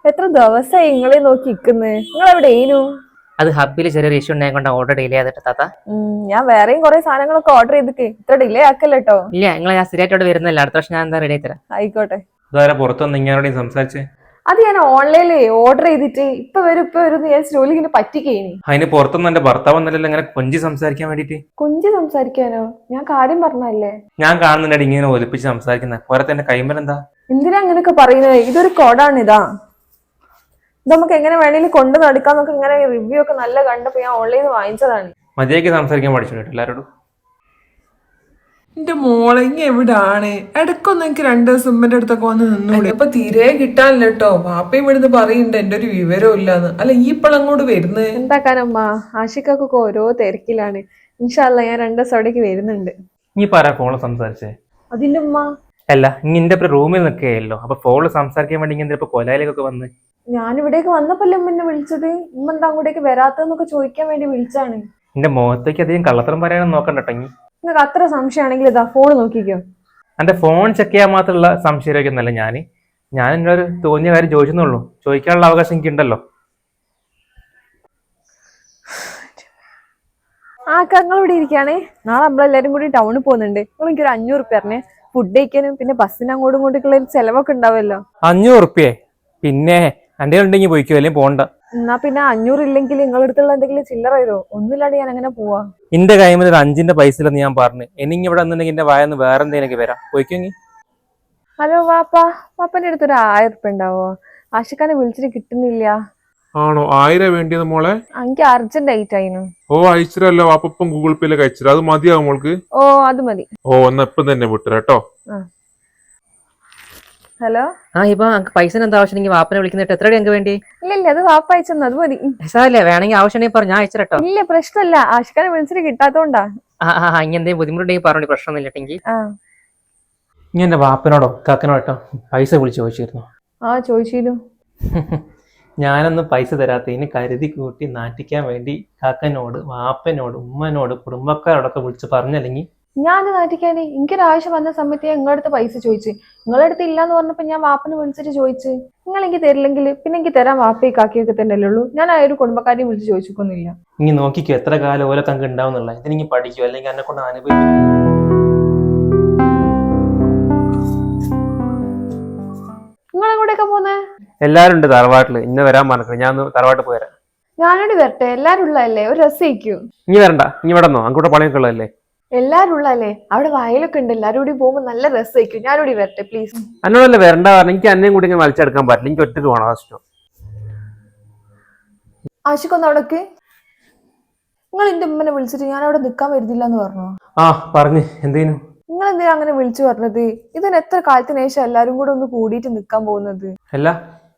എത്ര ദിവസമായി നിങ്ങളെ നോക്കി നിക്കുന്നത്? നിങ്ങൾ എവിടെയേനു? അത് ഹബ്ബിൽ ചെറിയൊരു ഇഷ്യൂ ഉണ്ടായതുകൊണ്ട് ഓർഡർ ഡിലേ ചെയ്തിട്ട് താത്ത. ഞാൻ വേറെയും കുറെ സാധനങ്ങളൊക്കെ ഓർഡർ ചെയ്തിട്ട് ഇത്ര ഡിലേ ആക്കല്ലോ. ഇല്ല, നിങ്ങൾ ഞാൻ സ്ഥിരമായിട്ട് വരുന്നില്ല. അടുത്ത വർഷം ഞാൻ എന്താ റെഡി ആയി തരാം. ആയിക്കോട്ടെ. പുറത്തുനിന്ന് ഇങ്ങനെ സംസാരിച്ചേ? അത് ഞാൻ ഓൺലൈനിൽ ഓർഡർ ചെയ്തിട്ട് ഇപ്പൊ വരും ഞാൻ ജോലി ഇങ്ങനെ പറ്റിക്കേനി. അതിന് പുറത്തുനിന്ന് എന്റെ ഭർത്താവ് വന്നല്ലോ ഇങ്ങനെ കൊഞ്ചി സംസാരിക്കാൻ വേണ്ടിട്ട്. കൊഞ്ചി സംസാരിക്കാനോ? ഞാൻ കാര്യം പറഞ്ഞല്ലേ. ഞാൻ കാണുന്നുണ്ട് ഇങ്ങനെ ഒലിപ്പിച്ച് സംസാരിക്കുന്നത്. പുറത്ത് എന്റെ കൈമൽ എന്താ? എന്തിനാ അങ്ങനെയൊക്കെ പറയുന്നത്? ഇതൊരു കോഡാണ്. ഇത് നമുക്ക് എങ്ങനെ വേണേലും കൊണ്ട് നടക്കാന്നൊക്കെ ഇങ്ങനെ റിവ്യൂ ഒക്കെ നല്ല കണ്ടപ്പോ ഞാൻ ഓൺലൈനിൽ വാങ്ങിച്ചതാണ്. മതിയാക്കി സംസാരിക്കാൻ പഠിച്ചിട്ടുണ്ട് എല്ലാവരോടും. എന്റെ മോളെ ഇങ്ങ എവിടാണ്? ഇടയ്ക്കൊന്നും എനിക്ക് 2 ദിവസം ഉമ്മന്റെ അടുത്തൊക്കെ വന്ന് നിന്നൂടെ? ഇപ്പൊ തീരെ കിട്ടാനില്ല കേട്ടോ. വാപ്പയും ഇവിടുന്ന് പറയുന്നുണ്ട് എന്റെ ഒരു വിവരവും ഇല്ലാന്ന്. അല്ല ഈ ഇപ്പോഴങ്ങോട്ട് വരുന്നത് എന്താക്കാനമ്മ? ആഷിക്കൊക്കെ ഓരോ തിരക്കിലാണ്. ഇൻഷാ അല്ലാ ഞാൻ 2 ദിവസം അവിടേക്ക് വരുന്നുണ്ട്. നീ പറ ഫോണിൽ സംസാരിച്ചേ? അതിന്റെ ഉമ്മ അല്ല, ഇന്റെ റൂമിൽ നിൽക്കുകയല്ലോ. അപ്പൊ ഫോണിൽ സംസാരിക്കാൻ വേണ്ടി ഇങ്ങനെ കൊലായിലേക്കൊക്കെ വന്ന് ഞാനിവിടേക്ക് വന്നപ്പല്ലേ ഉമ്മ വിളിച്ചത്. ഉമ്മ എന്താ അങ്ങോട്ടേക്ക് വരാത്തതെന്നൊക്കെ ചോദിക്കാൻ വേണ്ടി വിളിച്ചാണ്. എന്റെ മുഖത്തേക്ക് അധികം കള്ളത്തരം പറയാനൊന്നും നോക്കണ്ടോ. നിങ്ങൾക്ക് അത്ര സംശയമാണെങ്കിൽ ഇതാ ഫോൺ നോക്കിക്കോ. എന്റെ ഫോൺ ചെക്ക് ചെയ്യാൻ മാത്രമുള്ള സംശയമൊക്കെയൊന്നല്ല. ഞാൻ എന്നോട് തോന്നിയ കാര്യം ചോദിച്ചെന്നുള്ളൂ. ചോദിക്കാനുള്ള അവകാശം എനിക്കുണ്ടല്ലോ. നിങ്ങൾ ഇവിടെ ഇരിക്കുകയാണേ. നാളെ നമ്മളെല്ലാരും കൂടി ടൗണിൽ പോകുന്നുണ്ട്. നിങ്ങൾ എനിക്കൊരു 500 റുപ്യ പറഞ്ഞേ. ഫുഡ് കഴിക്കാനും പിന്നെ ബസ്സിന് അങ്ങോട്ടും ഇങ്ങോട്ടേക്കുള്ള ചെലവൊക്കെ ഉണ്ടാവുമല്ലോ. 500 റുപ്യേ? പിന്നെ എന്റെ ഉണ്ടെങ്കിൽ പോയിക്കോ, അല്ലെങ്കിൽ പോണ്ട. എന്നാ പിന്നെ 500 ഇല്ലെങ്കിൽ നിങ്ങളുടെ അടുത്തുള്ള എന്തെങ്കിലും ചില്ലറ തരുമോ? ഒന്നുമില്ലാണ്ട് ഞാൻ അങ്ങനെ പോവാ. എന്റെ കൈമിൽ ഒരു 5ന്റെ പൈസ ഇല്ലെന്ന് ഞാൻ പറഞ്ഞു. എനിക്ക് ഇവിടെ വന്നിട്ടുണ്ടെങ്കിൽ എന്റെ വായന്ന് വേറെ എന്തെങ്കിലും വരാം. പോയിക്കോങ്ങി. ഹലോ വാപ്പന്റെ അടുത്തൊരു 1000 റുപ്യ ഉണ്ടാവോ? ആഷിഖാനെ വിളിച്ചിട്ട് കിട്ടുന്നില്ല. ആണോ? 1000 വേണ്ടിയത് മോളെ? എനിക്ക് അർജന്റ് ആയിട്ട് ആയിരുന്നു. ഓ അയച്ചിരല്ലോ. അപ്പം ഗൂഗിൾ പേയിലേക്ക് അയച്ചിര. അത് മതിയാവും മോൾക്ക്? ഓ അത് മതി. ഓ എന്നാ ഇപ്പം തന്നെ വിട്ടുതരാട്ടോ. ഹലോ. ഇപ്പൊ പൈസ എന്താ ആവശ്യം? വാപ്പനെ വിളിക്കുന്നിട്ട് എത്ര അങ്ക് വേണ്ടി? ഇല്ല അത് വാപ്പ അയച്ചെന്ന്. അത് മതി. സാറല്ലേ, വേണമെങ്കിൽ ആവശ്യമുണ്ടെങ്കിൽ പറഞ്ഞു, ഞാൻ അയച്ചിട്ടോ. ഇല്ല പ്രശ്നമല്ല. ആഷിഖാനെ വിളിച്ചിട്ട് കിട്ടാത്തോണ്ടാ. ഇനി എന്തെങ്കിലും ബുദ്ധിമുട്ടുണ്ടെങ്കിൽ പറഞ്ഞു, പ്രശ്നമൊന്നും ഇല്ലെങ്കിൽ. ഇനി എന്റെ വാപ്പനോടോ കാക്കനോട്ടോ പൈസ വിളിച്ച് ചോദിച്ചിരുന്നു. ചോദിച്ചിരുന്നു. ഞാനൊന്നും പൈസ തരാത്തതിന് കരുതി കൂട്ടി നാട്ടിക്കാൻ വേണ്ടി കാക്കനോട്, വാപ്പനോട്, ഉമ്മനോട്, കുടുംബക്കാരോടൊക്കെ വിളിച്ച് പറഞ്ഞല്ലെങ്കിൽ ഞാൻ നാട്ടിക്കാനേ. എനിക്കൊരാവശ്യം വന്ന സമയത്ത് ഞാൻ നിങ്ങളുടെ അടുത്ത് പൈസ ചോദിച്ചു. നിങ്ങളുടെ അടുത്ത് ഇല്ലാന്ന് പറഞ്ഞപ്പോ ഞാൻ വാപ്പനെ വിളിച്ചിട്ട് ചോദിച്ചു. നിങ്ങൾ എനിക്ക് തരില്ലെങ്കിൽ പിന്നെ എനിക്ക് തരാൻ വാപ്പയും കാക്കിയൊക്കെ തന്നെ ഉള്ളൂ. ഞാൻ ആ ഒരു കുടുംബക്കാരെയും വിളിച്ച് ചോദിച്ചൊന്നുമില്ല. ഇനി നോക്കിക്കോ എത്ര കാലം ഓരോ തങ്ക് ഉണ്ടാവുന്നുള്ള. ഇതിനി പഠിക്കോ അല്ലെങ്കിൽ എന്നെ കൊണ്ട് അനുഭവിക്കും. നിങ്ങളെങ്ങോട്ടേക്കാ പോന്നെ? എല്ലാരും ഉണ്ട് തറവാട്ടില്. ഇന്ന് വരാൻ പറഞ്ഞു. ഞാൻ തറവാട്ട് പോരാ. ഞാനോട് വരട്ടെ? എല്ലാരും ഉള്ളതല്ലേ, ഒരു രസിക്കൂ. ഇനി വരണ്ട, ഇനി വടന്നോ. അങ്ങോട്ട് പണിയൊക്കെ ഉള്ളതല്ലേ. എല്ലാരും ഉള്ളതല്ലേ, അവിടെ വയലൊക്കെ ഉണ്ട്. എല്ലാരും കൂടി പോകുമ്പോ നല്ല രസമായിരിക്കും. ഞാനോട് വരട്ടെ പ്ലീസ്? എന്നോടല്ലേ വരണ്ട പറഞ്ഞു. എനിക്ക് അന്നേം കൂടി ഇങ്ങനെ വലിച്ചെടുക്കാൻ പറ്റില്ല. എനിക്ക് ഒറ്റക്ക് പോകണം. ഇഷ്ടം. ആശിക്കൊന്ന് അവിടേക്ക്. നിങ്ങൾ എന്റെ ഉമ്മനെ വിളിച്ചിട്ട് ഞാൻ അവിടെ നിക്കാൻ വരുന്നില്ല എന്ന് പറഞ്ഞു. പറഞ്ഞു. എന്തേനു? നിങ്ങൾ എന്തിനാ അങ്ങനെ വിളിച്ചു പറഞ്ഞത്? ഇതിന് എത്ര കാലത്തിന് ശേഷം എല്ലാരും കൂടെ ഒന്ന് കൂടിയിട്ട് നിക്കാൻ പോകുന്നത്? അല്ല,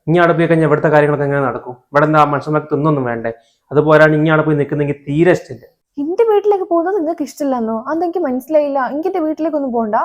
ഇനി അവിടെ പോയി കഴിഞ്ഞാൽ ഇവിടുത്തെ കാര്യങ്ങളൊക്കെ എങ്ങനെ നടക്കും? ഇവിടെ എന്താ മനുഷ്യന്മാർക്ക് തിന്നൊന്നും വേണ്ടേ? അതുപോലാണ് ഇനി അവിടെ പോയി നിൽക്കുന്നെങ്കിൽ തീരെ ഇഷ്ടമില്ല. എന്റെ വീട്ടിലേക്ക് പോകുന്നത് നിങ്ങൾക്ക് ഇഷ്ടമില്ലെന്നോ? അതെനിക്ക് മനസ്സിലായില്ല. എനിക്ക് എന്റെ വീട്ടിലേക്ക് ഒന്നും പോകണ്ട.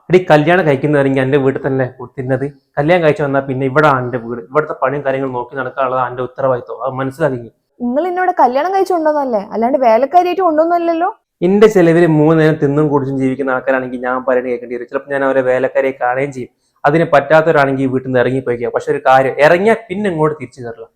എടി, കല്യാണം കഴിക്കുന്നവരെങ്കിൽ എന്റെ വീട്ടിൽ തന്നെ തിന്നത്. കല്യാണം കഴിച്ചു വന്നാൽ പിന്നെ ഇവിടെ എന്റെ വീട്. ഇവിടുത്തെ പണിയും കാര്യങ്ങളും നോക്കി നടക്കാനുള്ളത് എന്റെ ഉത്തരവാദിത്വം. അത് മനസ്സിലാക്കി. നിങ്ങൾ എന്നോട് കല്യാണം കഴിച്ചു കൊണ്ടോന്നല്ലേ, അല്ലാണ്ട് വേലക്കാരിയായിട്ട് കൊണ്ടോന്നല്ലോ. എന്റെ ചെലവിൽ 3 നേരം തിന്നും കുടിച്ചും ജീവിക്കുന്ന ആൾക്കാരാണെങ്കിൽ ഞാൻ പറയുന്നത് കേൾക്കേണ്ടി വരും. ചിലപ്പോൾ ഞാൻ അവരെ വേലക്കാരിയെ കാണുകയും ചെയ്യും. അതിന് പറ്റാത്തവരാണെങ്കിൽ വീട്ടിൽ നിന്ന് ഇറങ്ങിപ്പോയിക്കുക. പക്ഷെ ഒരു കാര്യം, ഇറങ്ങിയാൽ പിന്നെ ഇങ്ങോട്ട് തിരിച്ചു കയറില്ല.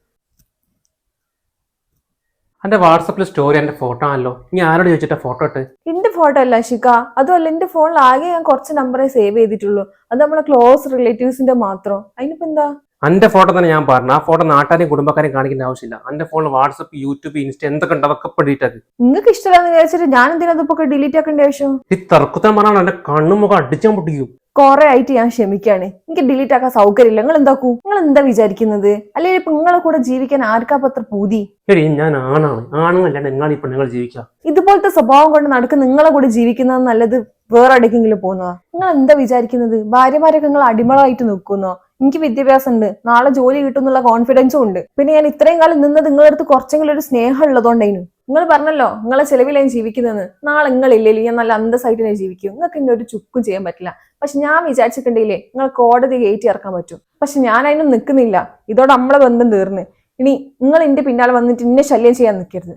എന്റെ വാട്സപ്പിൽ സ്റ്റോറി എന്റെ ഫോട്ടോ ആണല്ലോ. ഇനി ആരോട് ചോദിച്ചിട്ടാ ഫോട്ടോ ഇട്ട്? എന്റെ ഫോട്ടോ അല്ല ഷിക. അതുമല്ല, എന്റെ ഫോണിൽ ആകെ ഞാൻ കുറച്ച് നമ്പറേ സേവ് ചെയ്തിട്ടുള്ളൂ. അത് നമ്മളെ ക്ലോസ് റിലേറ്റീവ്സിന്റെ മാത്രം. അതിനിപ്പോ എന്താ? എന്റെ ഫോട്ടോ തന്നെ ഞാൻ പറഞ്ഞു. ആ ഫോട്ടോ നാട്ടുകാരെയും കുടുംബക്കാരെയും കാണിക്കേണ്ട ആവശ്യമില്ല. എന്റെ ഫോണിൽ വാട്സപ്പ്, യൂട്യൂബ്, ഇൻസ്റ്റ എന്തൊക്കെ ഉണ്ട് അതൊക്കെ ഡിലീറ്റ് ആക്കി. നിങ്ങൾക്ക് ഇഷ്ടമല്ലാന്ന് വിചാരിച്ചിട്ട് ഞാൻ എന്തിനാ അതൊക്കെ ഡിലീറ്റ് ആക്കേണ്ട ആവശ്യം? ഈ തർക്കത്തെ പറഞ്ഞാൽ എന്റെ കണ്ണും മുഖം അടിച്ചാൻ പൊട്ടിക്കും. കുറെ ആയിട്ട് ഞാൻ ക്ഷമിക്കാണ്. എനിക്ക് ഡിലീറ്റ് ആക്കാൻ സൗകര്യമില്ല. നിങ്ങൾ എന്താക്കൂ? നിങ്ങൾ എന്താ വിചാരിക്കുന്നത്? അല്ലെങ്കിൽ ഇപ്പൊ നിങ്ങളെ കൂടെ ജീവിക്കാൻ ആർക്കാ പത്ര പൂതി? എടി, ഞാൻ ആണാണ്. ആണുങ്ങളല്ലാണ്ട് നിങ്ങൾ ഈ പെണ്ണുങ്ങൾ ജീവിക്കാം. ഇതുപോലത്തെ സ്വഭാവം കൊണ്ട് നടക്കുന്ന നിങ്ങളെ കൂടെ ജീവിക്കുന്നത് നല്ലത് വേറെ എവിടേക്കെങ്കിലും പോകുന്നതാ? നിങ്ങൾ എന്താ വിചാരിക്കുന്നത്? ഭാര്യമാരൊക്കെ നിങ്ങൾ അടിമകളായിട്ട് നിൽക്കുന്നോ? എനിക്ക് വിദ്യാഭ്യാസം ഉണ്ട്, നാളെ ജോലി കിട്ടും എന്നുള്ള കോൺഫിഡൻസും ഉണ്ട്. പിന്നെ ഞാൻ ഇത്രയും കാലം നിന്നത് നിങ്ങളുടെ അടുത്ത് കുറച്ചെങ്കിലും ഒരു സ്നേഹം ഉള്ളതുകൊണ്ടായിരുന്നു. നിങ്ങൾ പറഞ്ഞല്ലോ നിങ്ങളെ ചെലവിലാണ് ജീവിക്കുന്നതെന്ന്. നാളെ നിങ്ങളില്ലേ ഞാൻ നല്ല അന്തസ്സായിട്ട് ഞാൻ ജീവിക്കും. നിങ്ങൾക്ക് ഇന്നെ ഒരു ചുക്കും ചെയ്യാൻ പറ്റില്ല. പക്ഷെ ഞാൻ വിചാരിച്ചിട്ടുണ്ടെങ്കിലേ നിങ്ങൾ കോടതി കയറ്റി ഇറക്കാൻ പറ്റും. പക്ഷെ ഞാൻ അതിനും നിൽക്കുന്നില്ല. ഇതോടെ നമ്മളെ ബന്ധം തീർന്ന്. ഇനി നിങ്ങൾ എന്റെ പിന്നാലെ വന്നിട്ട് ഇന്നെ ശല്യം ചെയ്യാൻ നിൽക്കരുത്.